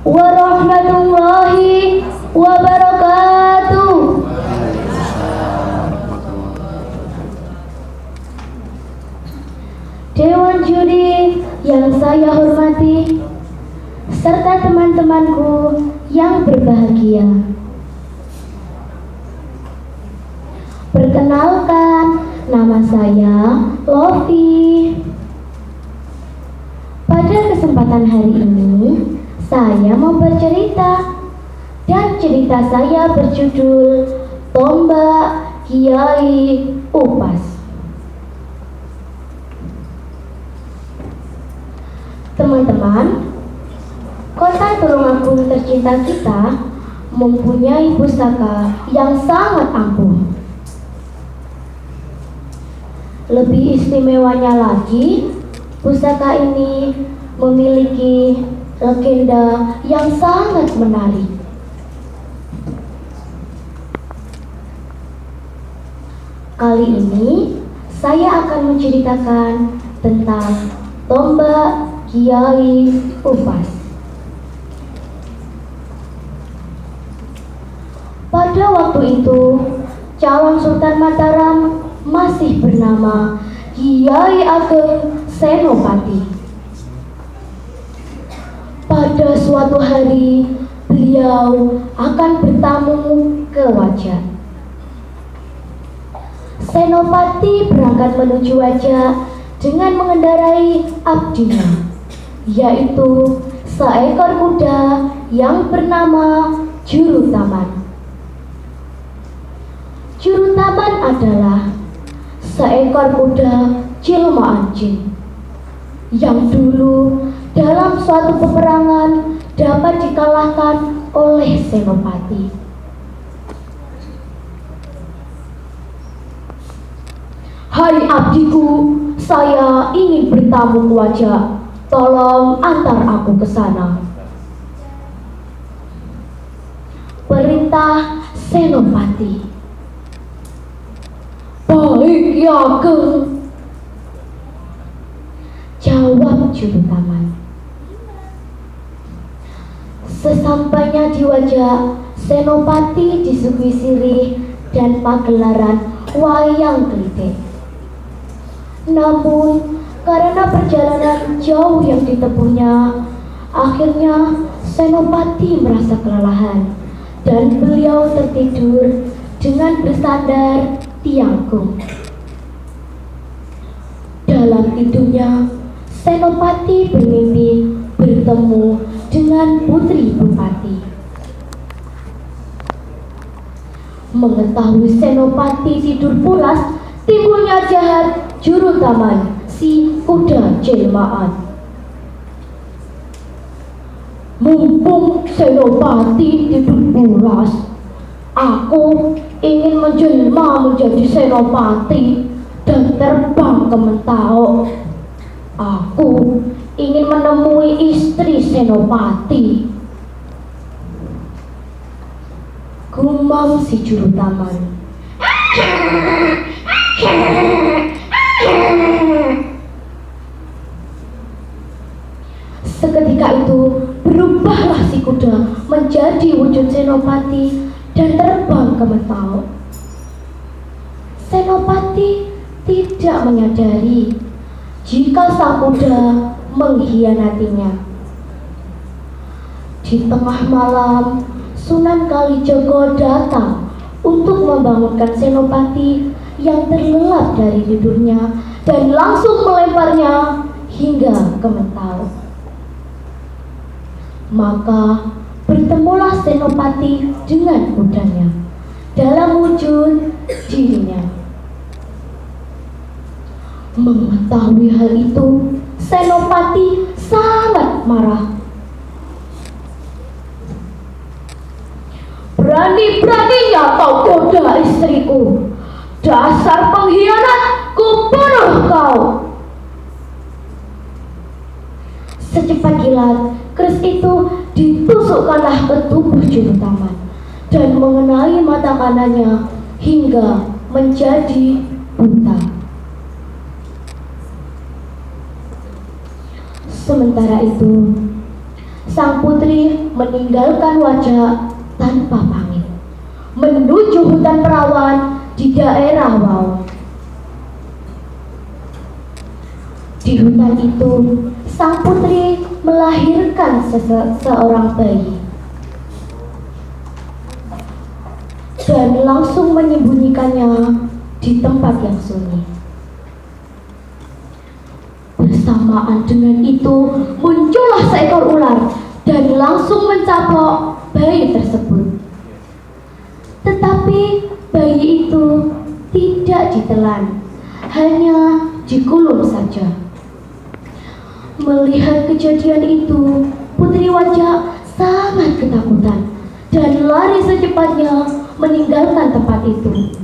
warahmatullahi wabarakatuh. Dewan juri yang saya hormati, serta teman-temanku yang berbahagia. Perkenalkan, nama saya Lofi. Pada kesempatan hari ini, saya mau bercerita, dan cerita saya berjudul Tombak Kiai Upas. Teman-teman, Kota Tulungagung tercinta kita mempunyai pusaka yang sangat ampuh. Lebih istimewanya lagi, pusaka ini memiliki legenda yang sangat menarik. Kali ini saya akan menceritakan tentang Tombak Kiai Upas. Pada waktu itu, calon Sultan Mataram masih bernama Kiai Ageng Senopati. Pada suatu hari, beliau akan bertamu ke Wajah. Senopati berangkat menuju Wajah dengan mengendarai abdinya, yaitu seekor kuda yang bernama Jurutaman. Jurutaman adalah seekor kuda jelmaan jin yang dulu dalam suatu peperangan dapat dikalahkan oleh Senopati. "Hai abdiku, saya ingin bertamu ke Wajah. Tolong antar aku ke sana," perintah Senopati. "Baik, ya Ageng," jawab Jurutaman. Sesampainya di Wajah, Senopati disuguhi sirih dan pagelaran wayang klitik. Namun, karena perjalanan jauh yang ditempuhnya, akhirnya Senopati merasa kelelahan dan beliau tertidur dengan bersandar tianggung. Dalam tidurnya, Senopati bermimpi bertemu dengan putri bupati. Mengetahui Senopati tidur pulas, timbulnya jahat Jurutaman, si kuda jelmaan. "Mumpung Senopati tidur pulas, aku ingin menjelma menjadi Senopati dan terbang ke Mentau. Aku ingin menemui istri Senopati," gumam si Jurutaman. Seketika itu berubahlah si kuda menjadi wujud Senopati dan terbang ke Mentau. Senopati tidak menyadari jika sang kuda mengkhianatinya. Di tengah malam, Sunan Kalijogo datang untuk membangunkan Senopati yang terlelap dari tidurnya dan langsung melemparnya hingga ke Mentau. Maka bertemulah Senopati dengan kudanya dalam wujud dirinya. Mengetahui hal itu, Senopati sangat marah. "Berani-beraninya kau goda istriku. Dasar pengkhianat, kubunuh kau." Secepat kilat, keris itu ditusukkanlah ke tubuh Jurutaman dan mengenai mata kanannya hingga menjadi buta. Sementara itu, sang putri meninggalkan wajah tanpa pamit, menuju hutan perawan di daerah Wau. Di hutan itu, sang putri melahirkan seorang bayi dan langsung menyembunyikannya di tempat yang sunyi. Bersamaan dengan itu, muncullah seekor ular dan langsung mencapok bayi tersebut. Tetapi bayi itu tidak ditelan, hanya dikulung saja. Melihat kejadian itu, Putri Wajak sangat ketakutan dan lari secepatnya meninggalkan tempat itu.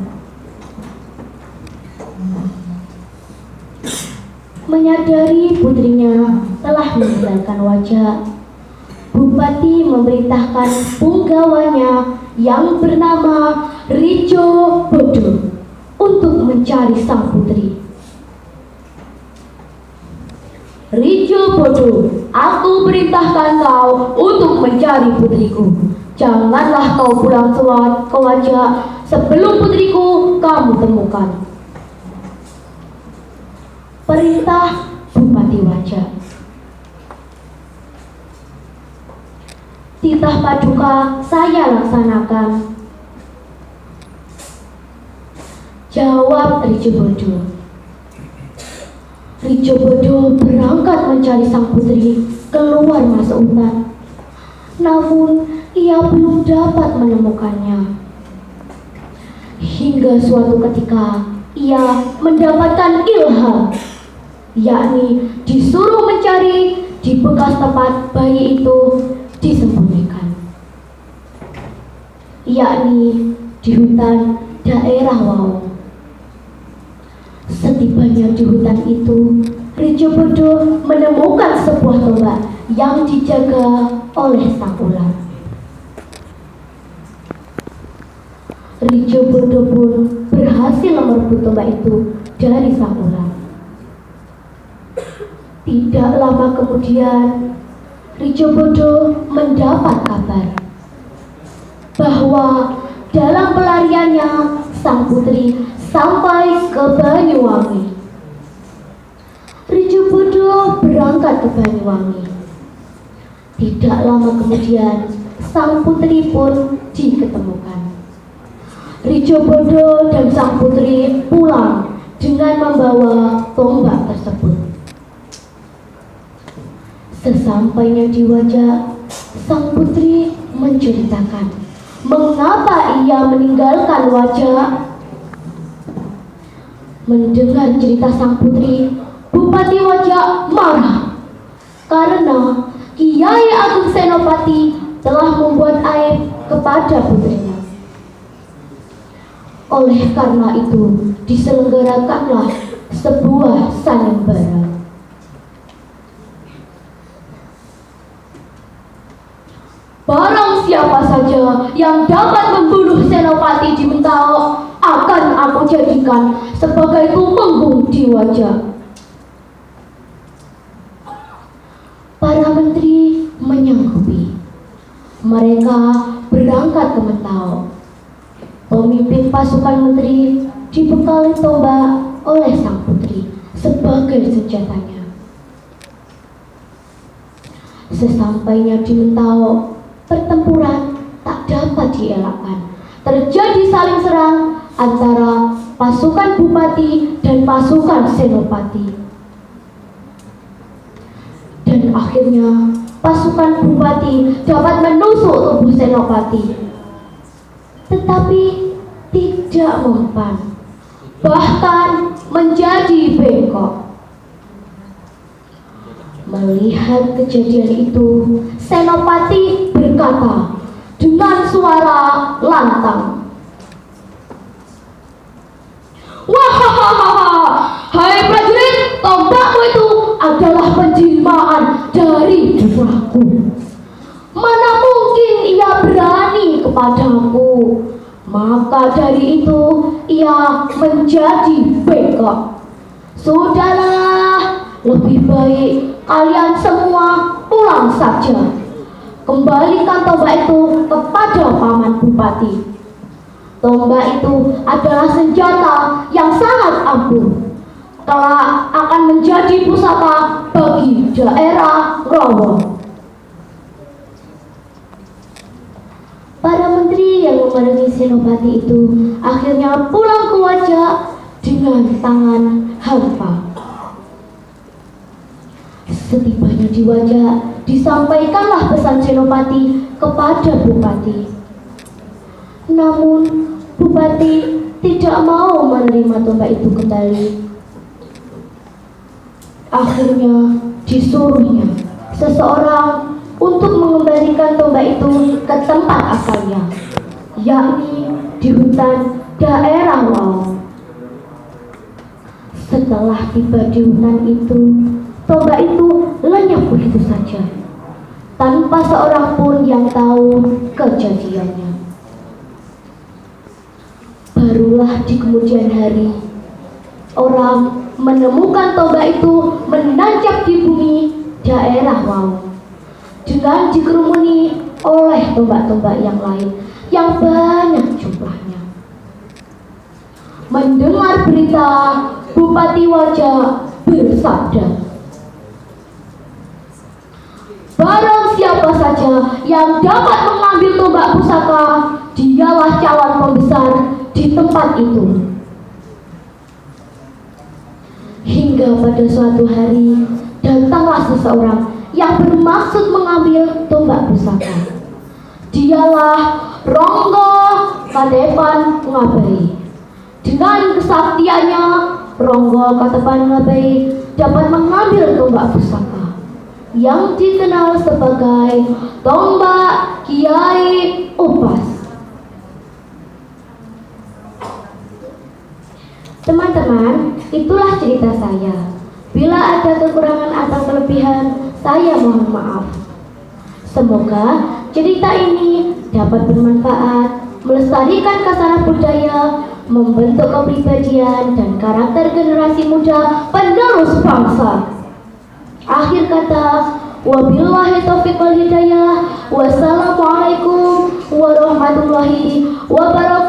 Menyadari putrinya telah meninggalkan Wajak, Bupati memerintahkan punggawanya yang bernama Rijo Bodo untuk mencari sang putri. Rijo Bodo, aku perintahkan kau untuk mencari putriku. Janganlah kau pulang ke Wajak sebelum putriku kamu temukan. Perintah Bupati Wajak. Titah paduka saya laksanakan, jawab Rijo Bodo. Rijo Bodo berangkat mencari sang putri keluar masuk hutan. Namun ia belum dapat menemukannya. Hingga suatu ketika ia mendapatkan ilham, yakni disuruh mencari di bekas tempat bayi itu disembunyikan, yakni di hutan daerah Wau. Setibanya di hutan itu, Rijo Bodo menemukan sebuah tombak yang dijaga oleh sang ular. Rijo Bodo pun berhasil merebut tombak itu dari sang ular. Tidak lama kemudian, Rijo Bodo mendapat kabar bahwa dalam pelariannya sang putri sampai ke Banyuwangi. Rijo Bodo berangkat ke Banyuwangi. Tidak lama kemudian, sang putri pun diketemukan. Rijo Bodo dan sang putri pulang dengan membawa tombak tersebut. Sesampainya di Wajak, sang putri menceritakan mengapa ia meninggalkan Wajak. Mendengar cerita sang putri, Bupati Wajak marah karena Kiai Agung Senopati telah membuat aib kepada putrinya. Oleh karena itu, diselenggarakanlah sebuah sanembara. Barang siapa saja yang dapat membunuh Senopati di Mentao akan aku jadikan sebagai tumenggung di Wajak. Para menteri menyanggupi. Mereka berangkat ke Mentao. Pemimpin pasukan menteri dibekali tombak oleh sang putri sebagai senjatanya. Sesampainya di Mentao, pertempuran tak dapat dielakkan. Terjadi saling serang antara pasukan Bupati dan pasukan Senopati. Dan akhirnya pasukan Bupati dapat menusuk tubuh Senopati, tetapi tidak mempan, bahkan menjadi bengkok. Melihat kejadian itu, Senopati berkata dengan suara lantang, "Wahahaha, hai prajurit, tombakmu itu adalah penjelmaan dari putraku. Mana mungkin ia berani kepadaku? Maka dari itu ia menjadi bengkok. Sudahlah, lebih baik kalian semua pulang saja. kembalikan tombak itu kepada paman bupati. Tombak itu adalah senjata yang sangat ampuh, kelak akan menjadi pusaka bagi daerah Rawa. Para menteri yang memenuhi Senopati itu akhirnya pulang ke Wajak dengan tangan hampa. Setibanya di Wajak, disampaikanlah pesan Senopati kepada Bupati. Namun Bupati tidak mau menerima tombak itu kembali. Akhirnya disuruhnya seseorang untuk mengembalikan tombak itu ke tempat asalnya, yakni di hutan daerah Wau. Setelah tiba di hutan itu, tombak itu lenyap begitu saja, tanpa seorang pun yang tahu kejadiannya. Barulah di kemudian hari, orang menemukan tombak itu menancap di bumi daerah Wau, dengan dikerumuni oleh tombak-tombak yang lain yang banyak jumlahnya. Mendengar berita, Bupati Wajak bersabda, barang siapa saja yang dapat mengambil tombak pusaka, dialah calon pembesar di tempat itu. Hingga pada suatu hari, datanglah seseorang yang bermaksud mengambil tombak pusaka. Dialah Ronggo Katepan Ngabai. Dengan kesaktiannya, Ronggo Katepan Ngabai dapat mengambil tombak pusaka yang dikenal sebagai tombak Kiai Upas. Teman-teman, itulah cerita saya. Bila ada kekurangan atau kelebihan, saya mohon maaf. Semoga cerita ini dapat bermanfaat, melestarikan khasana budaya, membentuk kepribadian dan karakter generasi muda penerus bangsa. Akhir kata, wabillahi taufiq wal hidayah. Wassalamualaikum warahmatullahi wabarakatuh.